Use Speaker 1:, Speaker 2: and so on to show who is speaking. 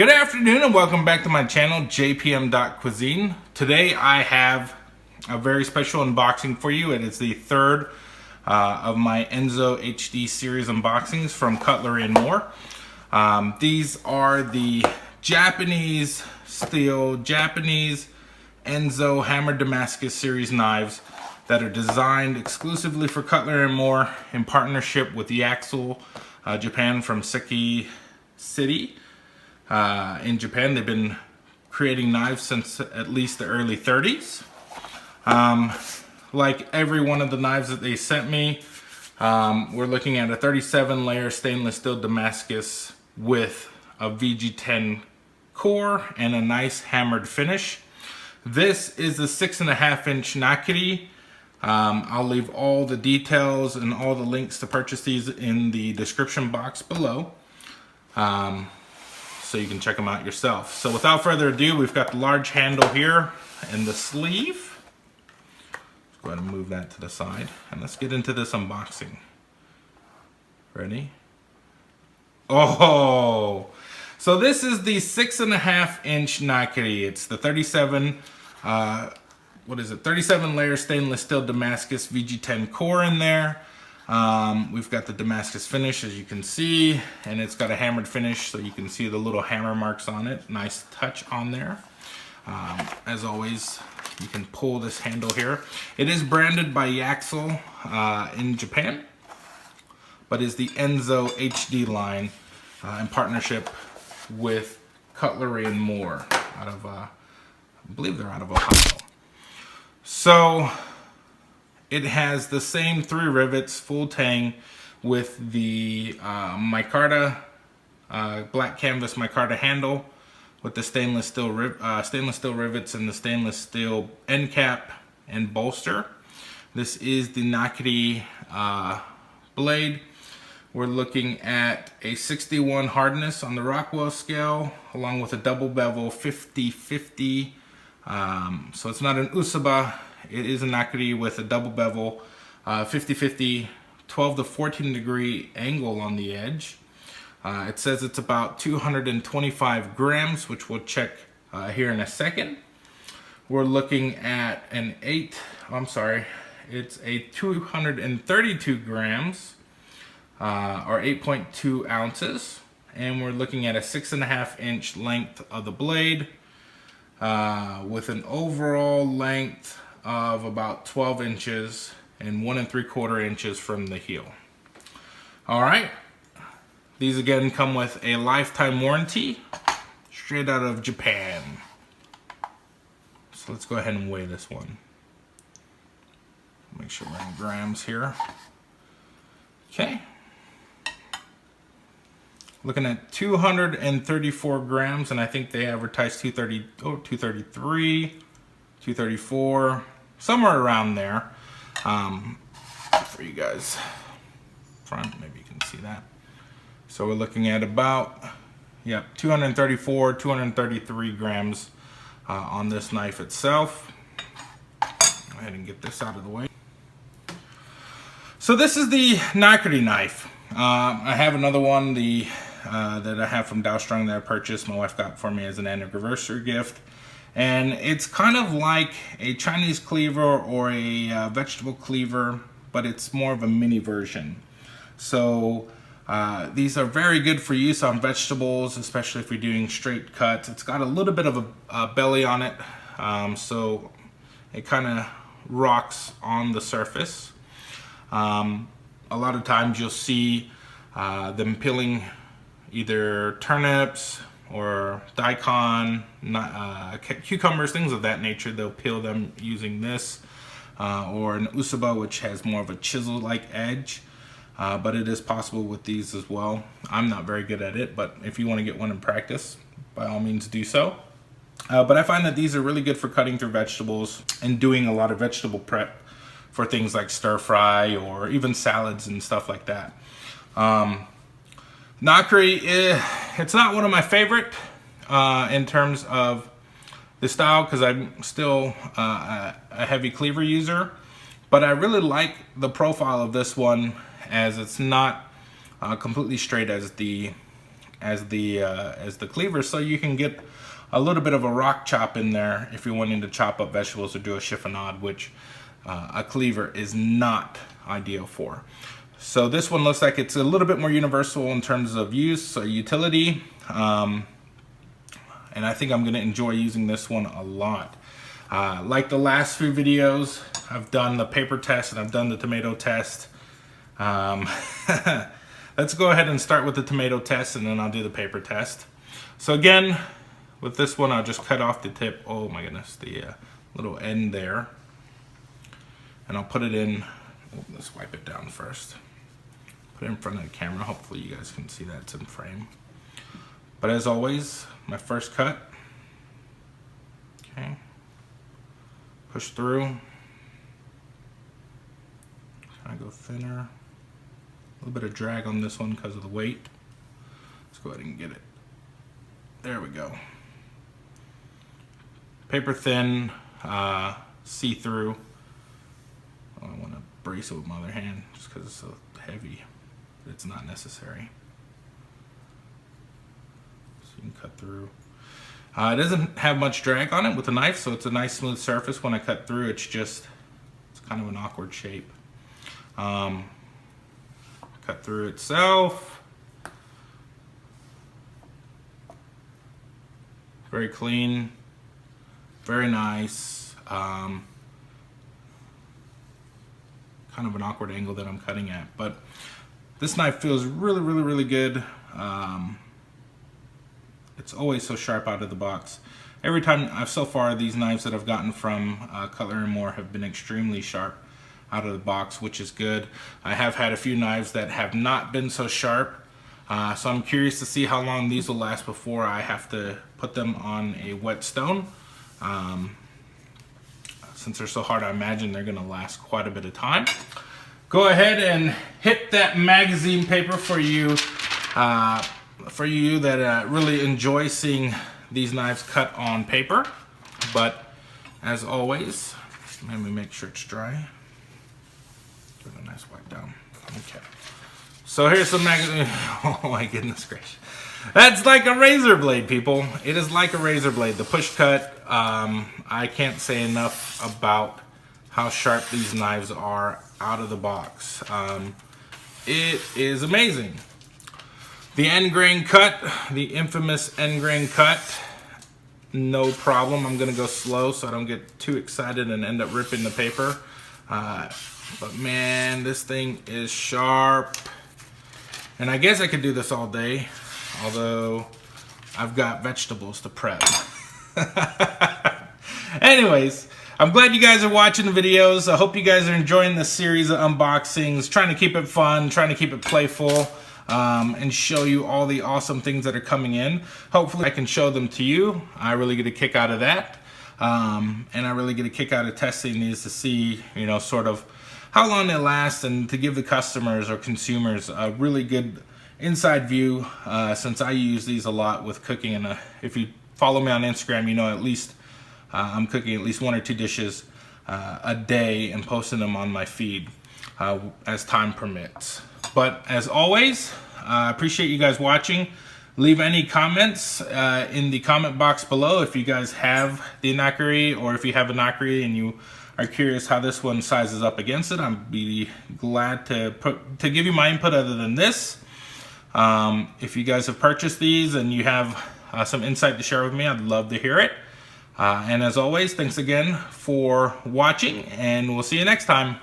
Speaker 1: Good afternoon and welcome back to my channel, JPM.Cuisine. Today I have a very special unboxing for you. It is the third of my Enso HD series unboxings from Cutlery and more. These are the Japanese Enso Hammered Damascus series knives that are designed exclusively for Cutlery and more in partnership with Yaxel Japan from Seki City. In Japan. They've been creating knives since at least the early 30s. Like every one of the knives that they sent me, we're looking at a 37 layer stainless steel Damascus with a VG10 core and a nice hammered finish. This is the 6.5-inch Nakiri. I'll leave all the details and all the links to purchase these in the description box below. So you can check them out yourself. So without further ado, we've got the large handle here and the sleeve. Let's go ahead and move that to the side and let's get into this unboxing. Ready? Oh, so this is the 6.5-inch Nakiri. It's the 37 layer stainless steel Damascus VG10 core in there. We've got the Damascus finish, as you can see, and it's got a hammered finish, so you can see the little hammer marks on it. Nice touch on there. As always, you can pull this handle here. It is branded by Yaxel in Japan, but is the Enso HD line in partnership with Cutlery and more out of, I believe they're out of Ohio. So it has the same 3 rivets, full tang, with the micarta, black canvas micarta handle, with the stainless steel rivets and the stainless steel end cap and bolster. This is the Nakiri blade. We're looking at a 61 hardness on the Rockwell scale, along with a double bevel 50-50. So it's not an Usaba. It is a Nakiri with a double bevel, 50-50, 12 to 14 degree angle on the edge. It says it's about 225 grams, which we'll check here in a second. We're looking at it's a 232 grams, or 8.2 ounces. And we're looking at a 6.5-inch length of the blade, with an overall length of about 12 inches and 1 3/4 inches from the heel. All right, these again come with a lifetime warranty, straight out of Japan. So let's go ahead and weigh this one. Make sure we're in grams here. Okay. Looking at 234 grams, and I think they advertised 233, 234, somewhere around there. For you guys, front, maybe you can see that. So we're looking at about, 234, 233 grams on this knife itself. Go ahead and get this out of the way. So this is the Nakiri knife. I have another one, that I have from Dow Strong that I purchased. My wife got for me as an anniversary gift. And it's kind of like a Chinese cleaver or a vegetable cleaver, but it's more of a mini version. So these are very good for use on vegetables, especially if you're doing straight cuts. It's got a little bit of a belly on it, so it kind of rocks on the surface. A lot of times you'll see them peeling either turnips or daikon, cucumbers, things of that nature. They'll peel them using this, or an usaba, which has more of a chisel-like edge, but it is possible with these as well. I'm not very good at it, but if you want to get one in practice, by all means do so. But I find that these are really good for cutting through vegetables and doing a lot of vegetable prep for things like stir fry or even salads and stuff like that. Nakiri, it's not one of my favorite in terms of the style, because I'm still a heavy cleaver user, but I really like the profile of this one, as it's not completely straight as the as the cleaver, so you can get a little bit of a rock chop in there if you're wanting to chop up vegetables or do a chiffonade, which a cleaver is not ideal for. So this one looks like it's a little bit more universal in terms of use or utility, and I think I'm going to enjoy using this one a lot. Like the last few videos, I've done the paper test and I've done the tomato test. Let's go ahead and start with the tomato test, and then I'll do the paper test. So again, with this one, I'll just cut off the tip. Oh my goodness, the little end there. And I'll put it in. Oh, let's wipe it down first. Put it in front of the camera. Hopefully you guys can see that it's in frame. But as always, my first cut. Okay. Push through. Kind of go thinner. A little bit of drag on this one because of the weight. Let's go ahead and get it. There we go. Paper thin, see-through. Oh, I want to brace it with my other hand just because it's so heavy. But it's not necessary. So you can cut through. It doesn't have much drag on it with the knife, so it's a nice smooth surface. When I cut through, it's kind of an awkward shape. Cut through itself. Very clean, very nice. Kind of an awkward angle that I'm cutting at, but this knife feels really, really, really good. It's always so sharp out of the box. Every time so far, these knives that I've gotten from Cutlery & More have been extremely sharp out of the box, which is good. I have had a few knives that have not been so sharp, so I'm curious to see how long these will last before I have to put them on a whetstone. Since they're so hard, I imagine they're going to last quite a bit of time. Go ahead and hit that magazine paper for you that really enjoy seeing these knives cut on paper. But as always, let me make sure it's dry. Give it a nice wipe down. Okay. So here's some magazine. Oh my goodness gracious. That's like a razor blade, people. It is like a razor blade. The push cut, I can't say enough about how sharp these knives are out of the box. It is amazing. The end grain cut, the infamous end grain cut, no problem. I'm gonna go slow so I don't get too excited and end up ripping the paper. But man, this thing is sharp. And I guess I could do this all day, although I've got vegetables to prep. Anyways, I'm glad you guys are watching the videos. I hope you guys are enjoying this series of unboxings, trying to keep it fun, trying to keep it playful, and show you all the awesome things that are coming in. Hopefully I can show them to you. I really get a kick out of that. And I really get a kick out of testing these to see, you know, sort of how long they last, and to give the customers or consumers a really good inside view, since I use these a lot with cooking. And if you follow me on Instagram, you know at least I'm cooking at least 1 or 2 dishes a day and posting them on my feed as time permits. But as always, I appreciate you guys watching. Leave any comments in the comment box below if you guys have the Nakiri, or if you have a Nakiri and you are curious how this one sizes up against it. I'd be glad to give you my input other than this. If you guys have purchased these and you have some insight to share with me, I'd love to hear it. And as always, thanks again for watching, and we'll see you next time.